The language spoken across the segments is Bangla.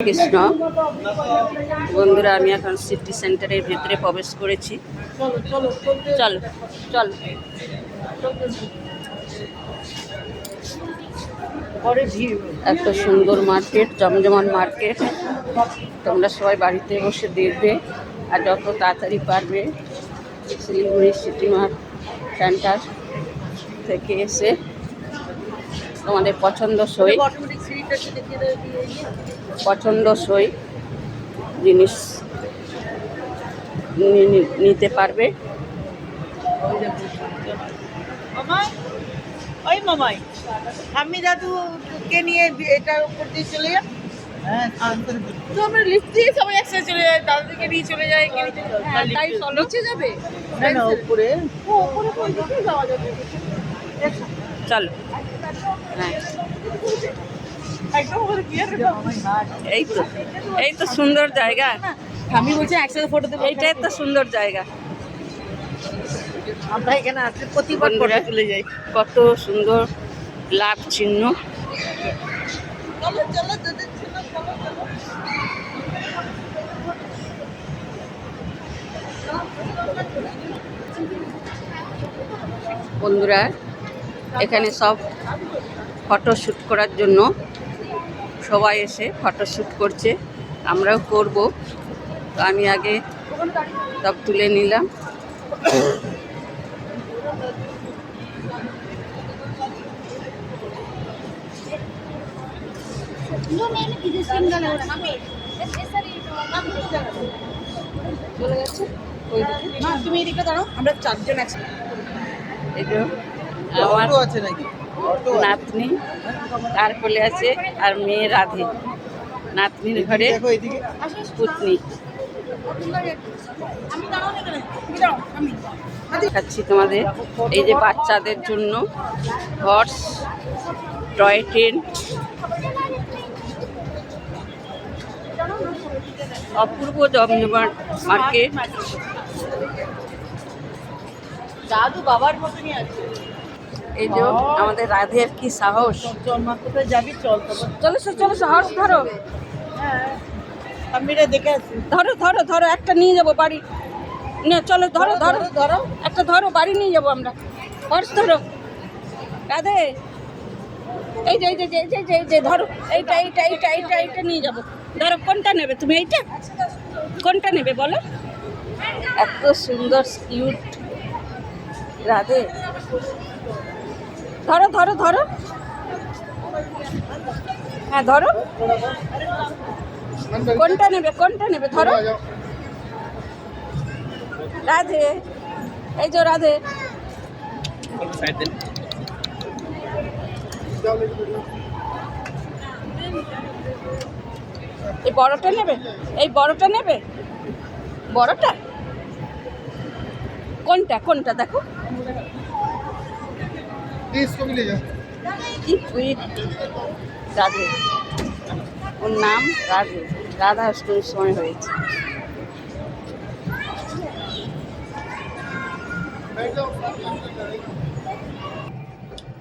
কৃষ্ণ বন্ধুরা, আমি এখন সিটি সেন্টারের ভেতরে প্রবেশ করেছি। চলো চলো। এত সুন্দর মার্কেট, জমজমান মার্কেট। তোমরা সবাই বাড়িতে বসে দেখবে, আর যত তাড়াতাড়ি পারবে শিলিগুড়ি সিটি সেন্টার থেকে এসে তোমাদের পছন্দসই জিনিস নিতে পারবে। ওই মামাই আমি দাদুকে নিয়ে এটার উপর দিয়ে চলে যাই। তো আমরা লিফট দিয়ে সবাই একসাথে চলে যাই, দাদুকে নিয়ে চলে যাই। তাই নিচে যাবে না, উপরে ওই দিকে যাওয়া যাবে। চলো। হ্যাঁ, এই তো সুন্দর জায়গা। আমি বলছি একসাথে ফটো দেবো। এইটাই তো সুন্দর জায়গা। আমরা এখানে আসলে প্রতিবার ফটো তুলে যাই। কত সুন্দর লাভ চিহ্ন। বন্ধুরা, এখানে সব ফটোশ্যুট করার জন্য সবাই এসে ফটোশ্যুট করছে, আমরাও করব। তো আমি আগে সব তুলে নিলাম। চলে গেছে তুমি এদিকে দাঁড়াও, আমরা চারজন একসাথে। এই যে আমার আছে নাকি নাতনি তার কোলে আছে, আর মেয়ে রাধে, নাতনির ঘরে পুতনি। দেখাচ্ছি তোমাদের, এই যে বাচ্চাদের জন্য হর্স, টয় ট্রেন, অপূর্ব জমজমাট মার্কেট। দাদু বাবার মতনই আছে। এই যে আমাদের রাধের কি সাহস। কোথায় যাবি? চল চলো চলো, সাহস ধরো। হ্যাঁ, আমি এটা দেখে আছি। ধরো ধরো ধরো, একটা নিয়ে যাবো বাড়ি। না চলো, ধরো ধরো ধরো একটা, ধরো বাড়ি নিয়ে যাবো আমরা। হর্স ধরো রাধে। এই যে এই যে এই যে এই যে ধরো, এইটা এইটা এইটা এইটা এইটা নিয়ে যাবো। ধরো, কোনটা নেবে তুমি? এইটা কোনটা নেবে বলো? এত সুন্দর কিউট রাধে। ধরো ধরো ধরো, হ্যাঁ ধরো। কোনটা নেবে কোনটা নেবে? ধরো রাধে। এই যে রাধে, এই বড়টা নেবে? এই বড়টা নেবে? বড়টা কোনটা কোনটা দেখো, কি সুইট রাধে। ওর নাম রাধে, রাধা অষ্টমীর সময় হয়েছে।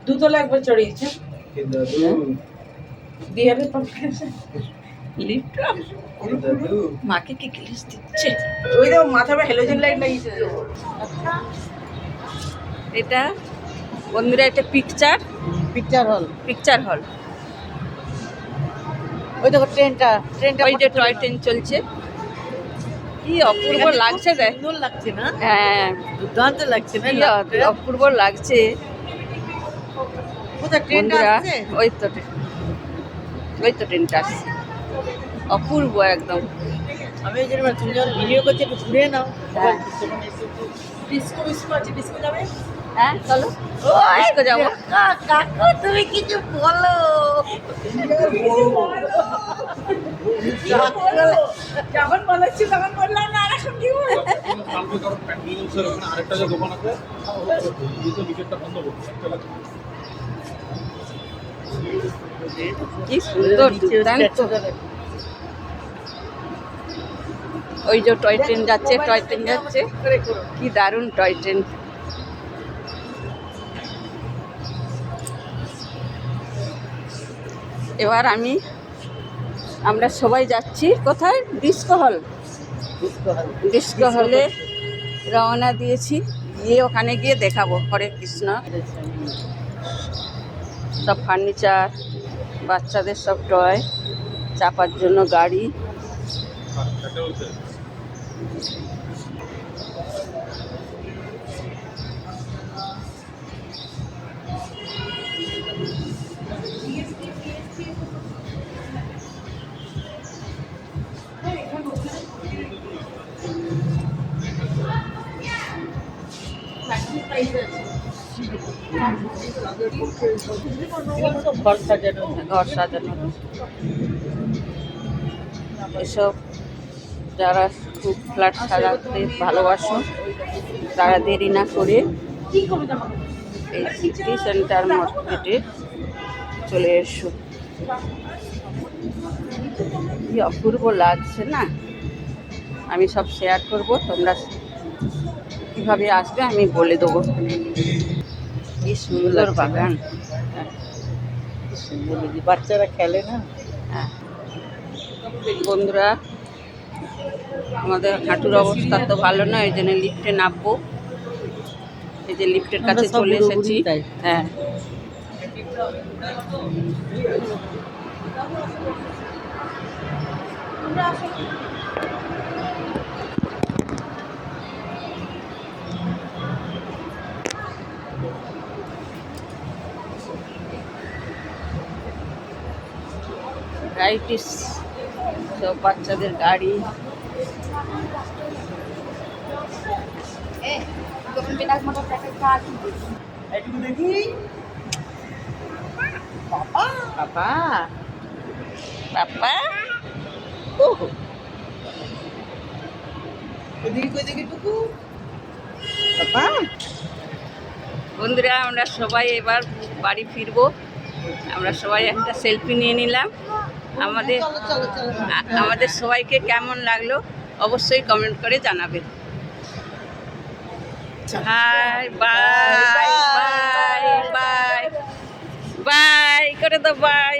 দুতলা একবার চড়িয়েছে দিয়ে লিফট। মাকে কি গ্লিস দিচ্ছে? ওই দেখো মাথায় হ্যালোজেন লাইট লাগিয়েছে। এটা বন্ধুরা, এটা পিকচার হল। ওই দেখো ট্রেনটা ওই যে টয় ট্রেন চলছে, কি অপূর্ব লাগছে। দেখ, সুন্দর লাগছে না? হ্যাঁ, দুর্দান্ত লাগছে না? কি অপূর্ব লাগছে। কোথায় ট্রেনটা বন্ধুরা, আসছে? ওই তো ট্রেনটা আসছে, অপূর্ব একদম। আমি এই জন্য তুমি যখন ভিডিও করছি একটু ঘুরে নাও। হ্যাঁ। ডিস্কো আছে, ডিস্কো যাবে? হ্যাঁ চলো, ডিস্কো যাবো। কাকু তুমি কিছু বলো। যখন বলেছি তখন বললাম না, এখন কি বলবো? আরেকটা যে দোকান আছে কি সুন্দর, দুর্দান্ত। ওই যে টয় ট্রেন যাচ্ছে, টয় ট্রেন যাচ্ছে, কি দারুণ টয় ট্রেন। এবার আমি আমরা সবাই যাচ্ছি কোথায়? ডিস্কো হল। ডিস্কো হলে রওনা দিয়েছি, গিয়ে ওখানে গিয়ে দেখাবো হরে কৃষ্ণ। সব ফার্নিচার, বাচ্চাদের সব টয়, চাপার জন্য গাড়ি। ঘর সাজানো। ঘর সাজানো এসব। যারা খুব ফ্ল্যাট সাজাতে ভালোবাসো তারা দেরি না করে এই সিটি সেন্টার মার্কেটে চলে এসো। কি অপূর্ব লাগছে না? আমি সব শেয়ার করব, তোমরা কিভাবে আসবে আমি বলে দেবো। কি সুন্দর বাগান। বাচ্চারা খেলে না। হ্যাঁ বন্ধুরা, আমাদের হাঁটুর অবস্থা তো ভালো নয়, এই জন্য লিফটে নামবো। এই যে লিফটের কাছে আমরা সব চলে এসেছি। বুড়ো বুড়ি তাই। হ্যাঁ রাইটিস, সব বাচ্চাদের গাড়ি। একটু দেখি। বাবা বাবা বাপ্পা ও ওদিকে টুকু বাবা। বন্ধুরা, আমরা সবাই এবার বাড়ি ফিরবো। আমরা সবাই একটা সেলফি নিয়ে নিলাম। আমাদের চলো চলো চলো। আমাদের সবাইকে কেমন লাগলো অবশ্যই কমেন্ট করে জানাবেন। Hi, bye bye bye bye করে দাও, বাই।